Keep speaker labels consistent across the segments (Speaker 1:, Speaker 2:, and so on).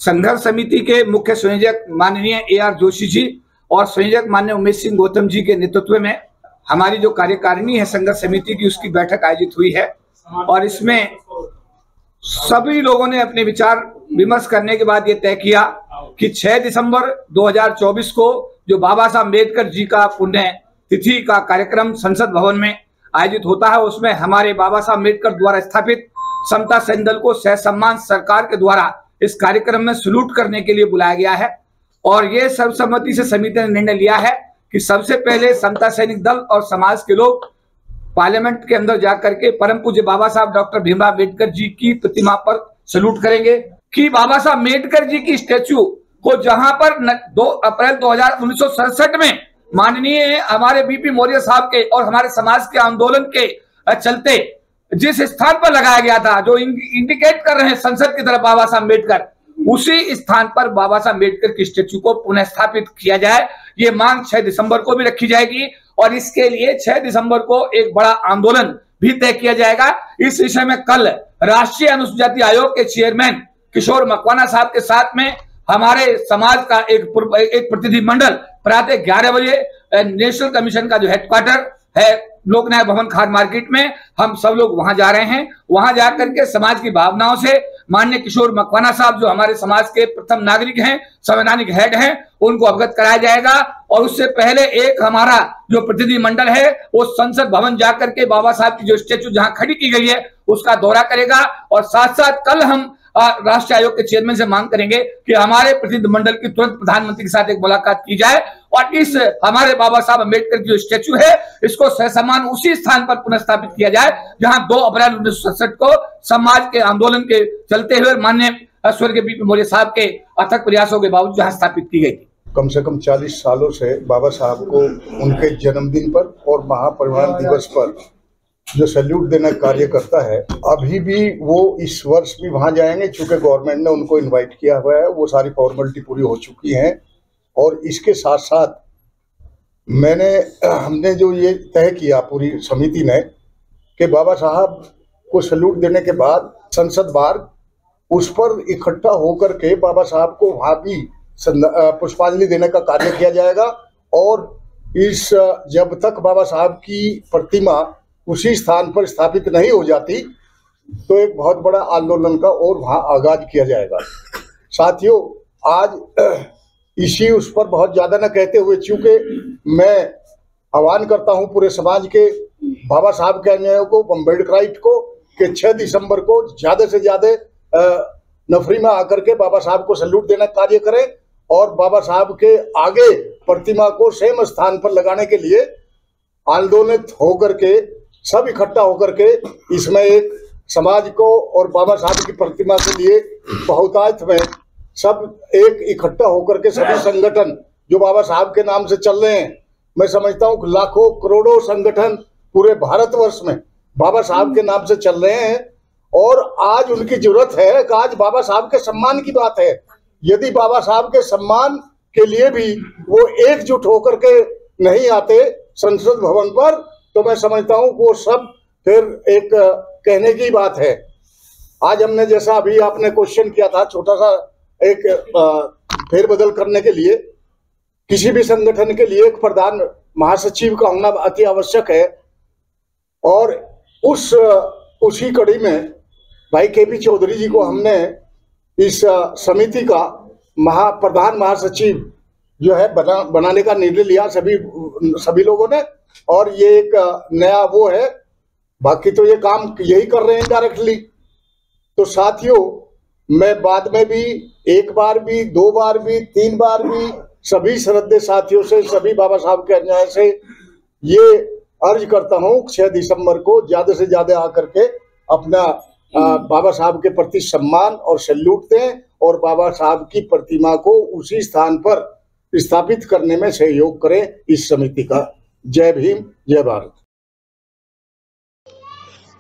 Speaker 1: संघर्ष समिति के मुख्य संयोजक माननीय AR जोशी जी और संयोजक माननीय उमेश सिंह गौतम जी के नेतृत्व में हमारी जो कार्यकारिणी है संघर्ष समिति की, उसकी बैठक आयोजित हुई है। और इसमें सभी लोगों ने अपने विचार विमर्श करने के बाद ये तय किया कि 6 दिसंबर 2024 को जो बाबा साहब अम्बेडकर जी का पुण्य तिथि का कार्यक्रम संसद भवन में आयोजित होता है, उसमें हमारे बाबा साहब अम्बेडकर द्वारा स्थापित समता सैनिक दल को सहसम्मान सरकार के द्वारा इस कार्यक्रम में सल्यूट करने के लिए बुलाया गया है। और ये सर्वसम्मति से समिति ने निर्णय लिया है कि सबसे पहले समता सैनिक दल और समाज के लोग पार्लियामेंट के अंदर जाकर के परम पूज्य बाबा साहब डॉक्टर भीमराव अम्बेडकर जी की प्रतिमा पर सल्यूट करेंगे कि बाबा साहब अम्बेडकर जी की स्टैच्यू को जहां पर 2 अप्रैल 1967 में माननीय हमारे बीपी मौर्य साहब के और हमारे समाज के आंदोलन के चलते जिस स्थान पर लगाया गया था, जो इंडिकेट कर रहे हैं संसद की तरफ बाबा साहब अम्बेडकर, उसी स्थान पर बाबा साहब अम्बेडकर की स्टैच्यू को पुनः स्थापित किया जाए। ये मांग 6 दिसंबर को भी रखी जाएगी और इसके लिए 6 दिसंबर को एक बड़ा आंदोलन भी तय किया जाएगा। इस विषय में कल राष्ट्रीय अनुसूचित जाति आयोग के चेयरमैन किशोर मकवाना साहब के साथ में हमारे समाज का एक प्रतिनिधिमंडल प्रातः 11 बजे नेशनल कमीशन का जो हेडक्वार्टर है लोक न्याय भवन खाद मार्केट में, हम सब लोग वहां जा रहे हैं। वहां जाकर के समाज की भावनाओं से माननीय किशोर मकवाना साहब जो हमारे समाज के प्रथम नागरिक हैं, संवैधानिक हेड हैं, उनको अवगत कराया जाएगा। और उससे पहले एक हमारा जो प्रतिनिधिमंडल है वो संसद भवन जाकर के बाबा साहब की जो स्टैच्यू जहां खड़ी की गई है उसका दौरा करेगा। और साथ साथ कल हम राष्ट्रीय आयोग के चेयरमैन से मांग करेंगे कि हमारे प्रतिनिधिमंडल की तुरंत प्रधानमंत्री के साथ एक मुलाकात की जाए और इस हमारे बाबा साहब अम्बेडकर की जो स्टैच्यू है इसको सहसम्मान उसी स्थान पर पुनर्स्थापित किया जाए जहां 2 अप्रैल 1967 को समाज के आंदोलन के चलते हुए माननीय स्वर्गीय बीपी मौर्य साहब के अथक प्रयासों के बावजूद जहां स्थापित की गई थी।
Speaker 2: कम से कम 40 सालों से बाबा साहब को उनके जन्मदिन पर और महापरिनिर्वाण दिवस पर जो सैल्यूट देना कार्य करता है, अभी भी वो इस वर्ष भी वहां जाएंगे। चूंकि गवर्नमेंट ने उनको इनवाइट किया हुआ है, वो सारी फॉर्मेलिटी पूरी हो चुकी हैं। और इसके साथ साथ हमने जो ये तय किया पूरी समिति ने कि बाबा साहब को सैल्यूट देने के बाद संसद मार्ग उस पर इकट्ठा होकर के बाबा साहब को वहां भी पुष्पांजलि देने का कार्य किया जाएगा। और जब तक बाबा साहब की प्रतिमा उसी स्थान पर स्थापित नहीं हो जाती तो एक बहुत बड़ा आंदोलन का और वहां आगाज किया जाएगा। साथियों, आज इसी उस पर बहुत ज्यादा न कहते हुए, चूंकि मैं आह्वान करता हूं पूरे समाज के बाबा साहब के अनुयायियों को, अम्बेडकराइट को, कि 6 दिसंबर को ज्यादा से ज्यादा नफरी में आकर के बाबा साहब को सैल्यूट देना कार्य करें और बाबा साहब के आगे प्रतिमा को सेम स्थान पर लगाने के लिए आंदोलित होकर के सब इकट्ठा होकर के इसमें एक समाज को और बाबा साहब की प्रतिमा के लिए बहुतायत में सब एक इकट्ठा होकर के सभी संगठन जो बाबा साहब के नाम से चल रहे हैं, मैं समझता हूँ लाखों करोड़ों संगठन पूरे भारतवर्ष में बाबा साहब के नाम से चल रहे हैं। और आज उनकी जरूरत है कि आज बाबा साहब के सम्मान की बात है। यदि बाबा साहब के सम्मान के लिए भी वो एकजुट होकर के नहीं आते संसद भवन पर, तो मैं समझता हूं वो सब फिर एक कहने की बात है। आज हमने जैसा अभी आपने क्वेश्चन किया था, छोटा सा एक फेरबदल करने के लिए किसी भी संगठन के लिए एक प्रधान महासचिव का होना अति आवश्यक है। और उसी कड़ी में भाई KP चौधरी जी को हमने इस समिति का प्रधान महासचिव जो है बनाने का निर्णय लिया सभी लोगों ने। और ये एक नया वो है, बाकी तो ये काम यही कर रहे हैं डायरेक्टली। तो साथियों, मैं बाद में भी 1 बार भी 2 बार भी 3 बार भी सभी श्रद्धेय साथियों से, सभी बाबा साहब के अन्याय से ये अर्ज करता हूँ 6 दिसंबर को ज्यादा से ज्यादा आकर के अपना बाबा साहब के प्रति सम्मान और सैल्यूट दें और बाबा साहब की प्रतिमा को उसी स्थान पर स्थापित करने में सहयोग करें इस समिति का। जय भीम, जय भारत।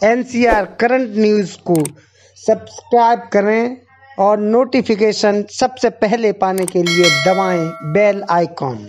Speaker 3: NCR करंट न्यूज़ को सब्सक्राइब करें और नोटिफिकेशन सबसे पहले पाने के लिए दबाएं बेल आइकॉन।